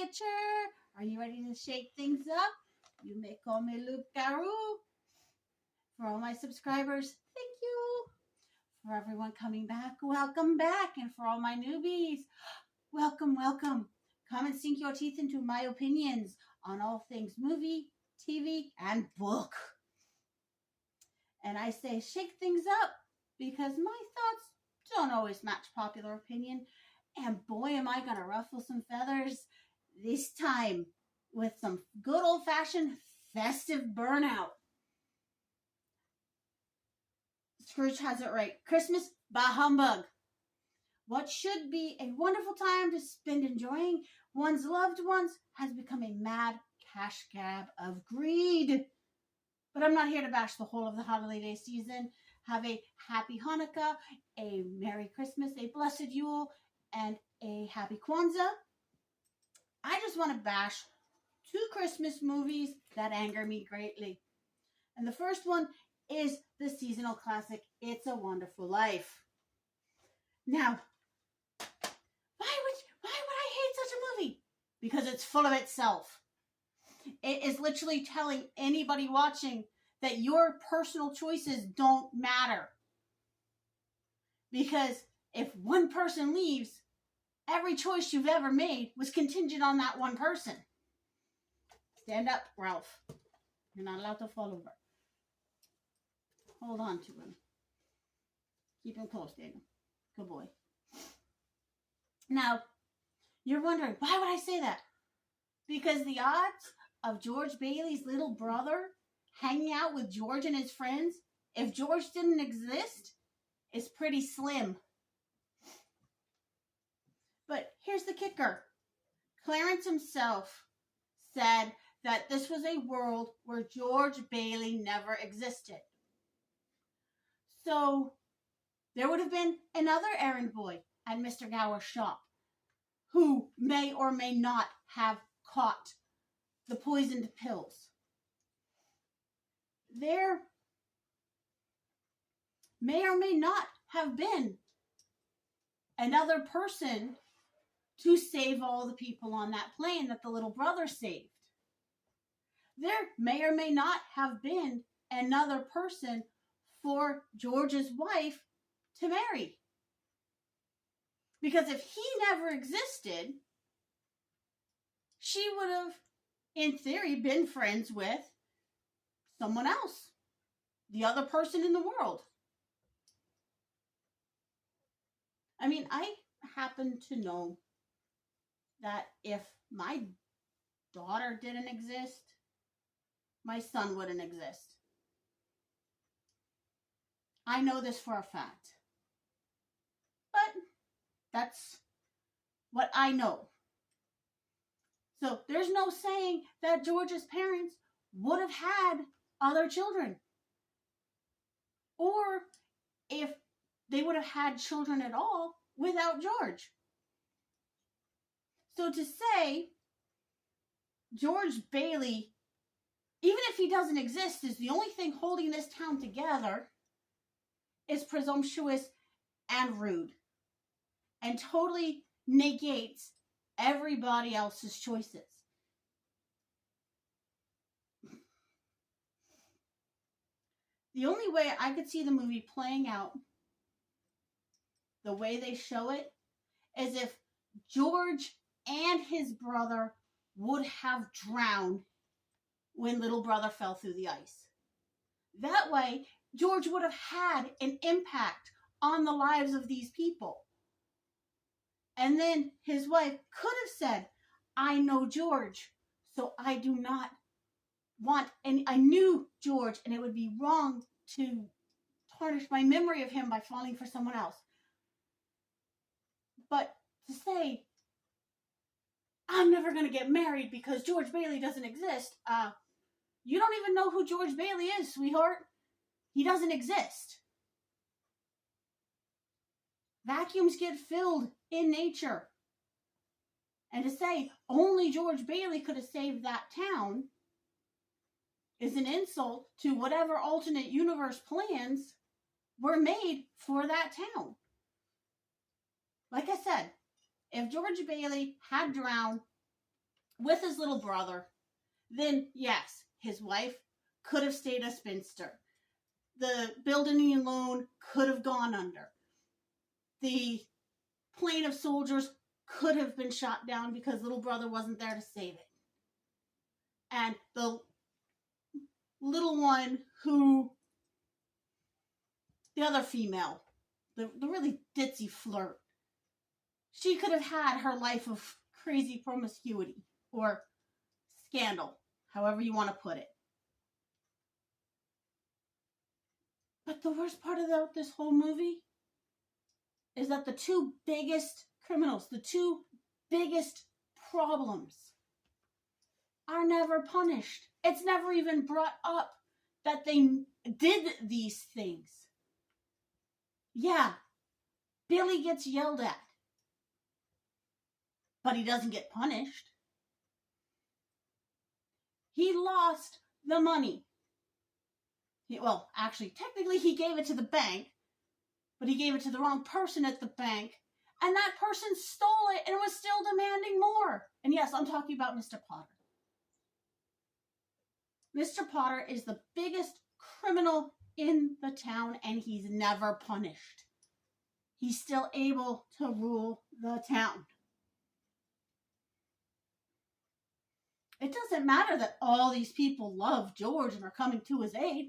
Stitcher. Are you ready to shake things up? You may call me Luke Garou. For all my subscribers, thank you. For everyone coming back, welcome back. And for all my newbies, welcome, welcome. Come and sink your teeth into my opinions on all things movie, TV, and book. And I say shake things up because my thoughts don't always match popular opinion. And boy, am I going to ruffle some feathers this time with some good old-fashioned festive burnout. Scrooge has it right. Christmas, bah humbug. What should be a wonderful time to spend enjoying one's loved ones has become a mad cash grab of greed. But I'm not here to bash the whole of the holiday season. Have a happy Hanukkah, a Merry Christmas, a blessed Yule, and a happy Kwanzaa. I just want to bash 2 Christmas movies that anger me greatly. And the first one is the seasonal classic, It's a Wonderful Life. Now, why would I hate such a movie? Because it's full of itself. It is literally telling anybody watching that your personal choices don't matter. Because if one person leaves, every choice you've ever made was contingent on that one person. Stand up, Ralph. You're not allowed to fall over. Hold on to him. Keep him close, Daniel. Good boy. Now, you're wondering, why would I say that? Because the odds of George Bailey's little brother hanging out with George and his friends, if George didn't exist, is pretty slim. But here's the kicker. Clarence himself said that this was a world where George Bailey never existed. So there would have been another errand boy at Mr. Gower's shop who may or may not have caught the poisoned pills. There may or may not have been another person to save all the people on that plane that the little brother saved. There may or may not have been another person for George's wife to marry. Because if he never existed, she would have, in theory, been friends with someone else, the other person in the world. I mean, I happen to know that if my daughter didn't exist, my son wouldn't exist. I know this for a fact. But that's what I know. So there's no saying that George's parents would have had other children. Or if they would have had children at all without George. So to say George Bailey, even if he doesn't exist, is the only thing holding this town together is presumptuous and rude. And totally negates everybody else's choices. The only way I could see the movie playing out the way they show it is if George and his brother would have drowned when little brother fell through the ice. That way, George would have had an impact on the lives of these people. And then his wife could have said, I know George, so I do not want, and I knew George, and it would be wrong to tarnish my memory of him by falling for someone else. But to say, I'm never going to get married because George Bailey doesn't exist, you don't even know who George Bailey is, sweetheart. He doesn't exist. Vacuums get filled in nature. And to say only George Bailey could have saved that town is an insult to whatever alternate universe plans were made for that town. Like I said, if George Bailey had drowned with his little brother, then yes, his wife could have stayed a spinster. The building loan could have gone under. The plane of soldiers could have been shot down because little brother wasn't there to save it. And the little one who, the other female, the really ditzy flirt, she could have had her life of crazy promiscuity or scandal, however you want to put it. But the worst part about this whole movie is that the two biggest criminals, the two biggest problems are never punished. It's never even brought up that they did these things. Yeah, Billy gets yelled at, but he doesn't get punished. He lost the money. Well, actually, technically he gave it to the bank, but he gave it to the wrong person at the bank, and that person stole it and was still demanding more. And yes, I'm talking about Mr. Potter. Mr. Potter is the biggest criminal in the town, and he's never punished. He's still able to rule the town. It doesn't matter that all these people love George and are coming to his aid.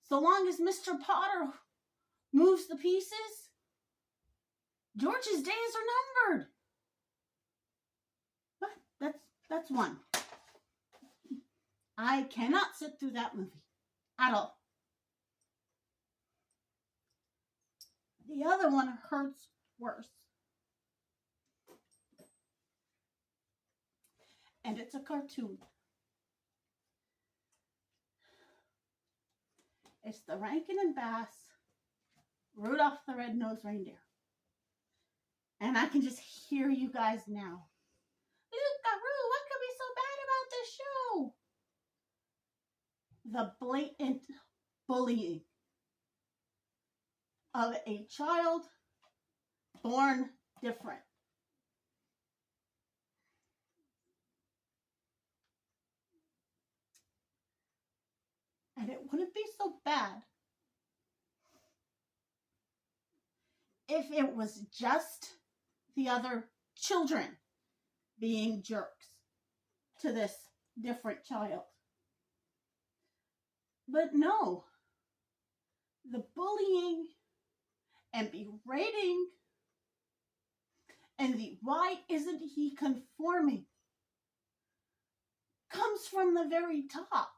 So long as Mr. Potter moves the pieces, George's days are numbered. But that's one. I cannot sit through that movie at all. The other one hurts worse. And it's a cartoon. It's the Rankin and Bass Rudolph the Red-Nosed Reindeer. And I can just hear you guys now. Lucaroo, what could be so bad about this show? The blatant bullying of a child born different. And it wouldn't be so bad if it was just the other children being jerks to this different child. But no, the bullying and berating and the why isn't he conforming comes from the very top.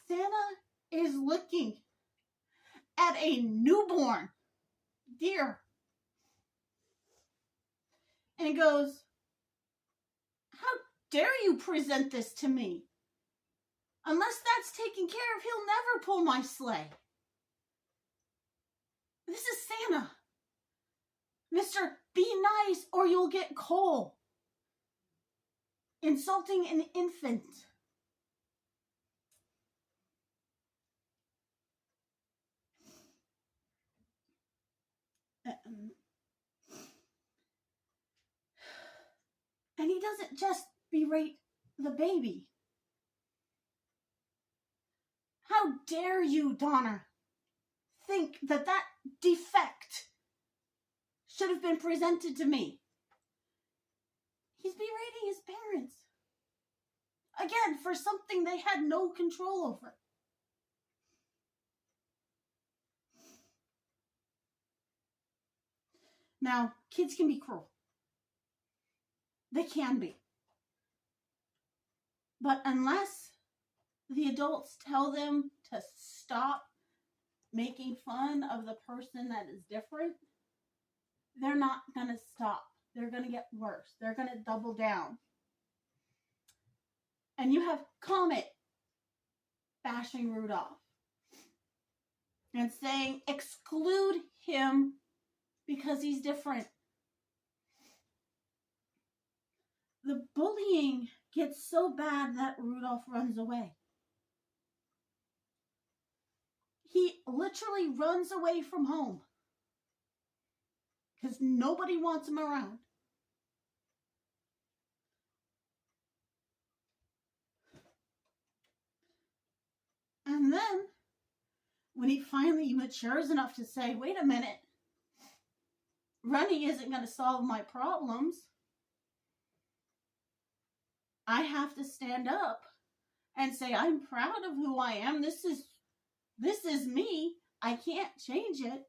Santa is looking at a newborn deer and goes, "How dare you present this to me? Unless that's taken care of, he'll never pull my sleigh. This is Santa. Mr. Be nice or you'll get coal." Insulting an infant. And he doesn't just berate the baby. How dare you, Donner, think that that defect should have been presented to me? He's berating his parents. Again, for something they had no control over. Now, kids can be cruel. They can be. But unless the adults tell them to stop making fun of the person that is different, they're not going to stop. They're going to get worse. They're going to double down. And you have Comet bashing Rudolph and saying, exclude him because he's different. The bullying gets so bad that Rudolph runs away. He literally runs away from home because nobody wants him around. And then, when he finally matures enough to say, wait a minute, running isn't going to solve my problems, I have to stand up and say, I'm proud of who I am. This is me. I can't change it.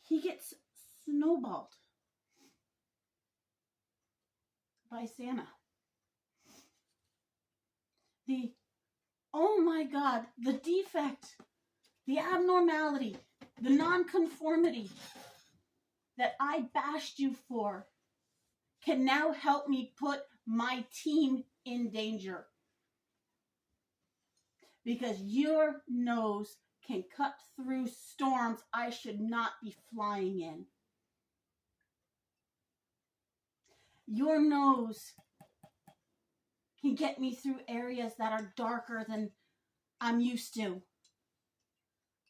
He gets snowballed by Santa. Oh my God, the defect, the abnormality, the nonconformity that I bashed you for can now help me put my team in danger. Because your nose can cut through storms I should not be flying in. Your nose can get me through areas that are darker than I'm used to.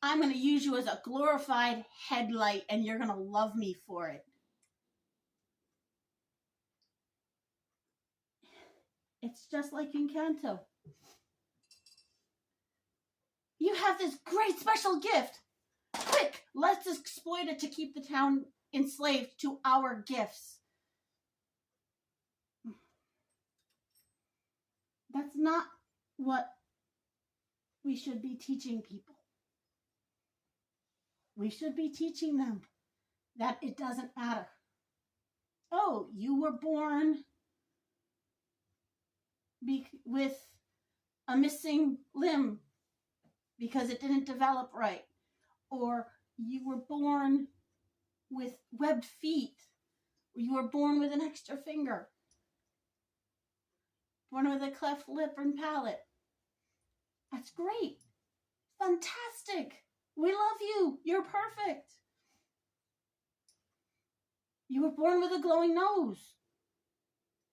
I'm going to use you as a glorified headlight, and you're going to love me for it. It's just like Encanto. You have this great special gift. Quick, let's exploit it to keep the town enslaved to our gifts. That's not what we should be teaching people. We should be teaching them that it doesn't matter. Oh, you were born with a missing limb because it didn't develop right. Or you were born with webbed feet. Or you were born with an extra finger. Born with a cleft lip and palate. That's great. Fantastic. We love you. You're perfect. You were born with a glowing nose.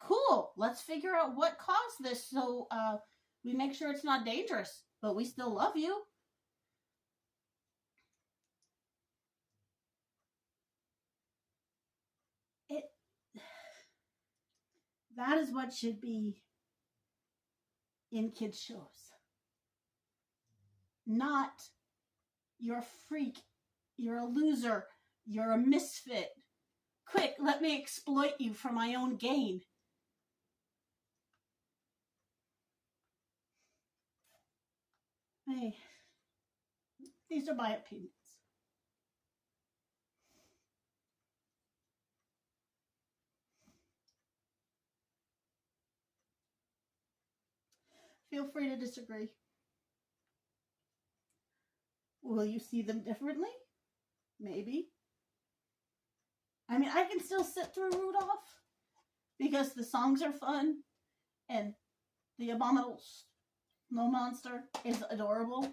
Cool. Let's figure out what caused this so we make sure it's not dangerous, but we still love you. That is what should be in kids' shows. Not, you're a freak, you're a loser, you're a misfit. Quick, let me exploit you for my own gain. Hey, these are my opinions. Feel free to disagree. Will you see them differently? Maybe. I mean, I can still sit through Rudolph because the songs are fun and the abominable snow monster is adorable.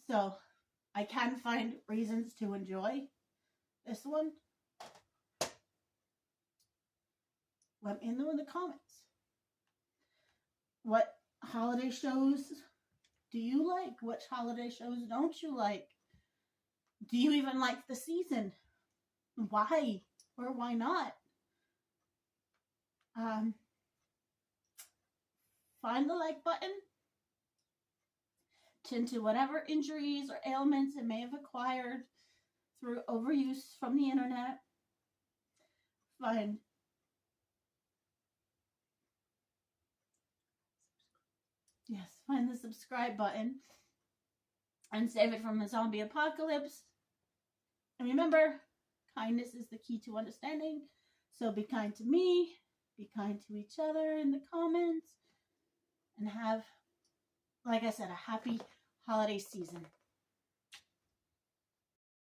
So I can find reasons to enjoy this one. Let me know in the comments. What holiday shows do you like? Which holiday shows don't you like? Do you even like the season? Why or why not? Find the like button. Tend to whatever injuries or ailments it may have acquired through overuse from the internet. Find the subscribe button and save it from the zombie apocalypse. And remember, kindness is the key to understanding. So be kind to me, be kind to each other in the comments, and have, like I said, a happy holiday season.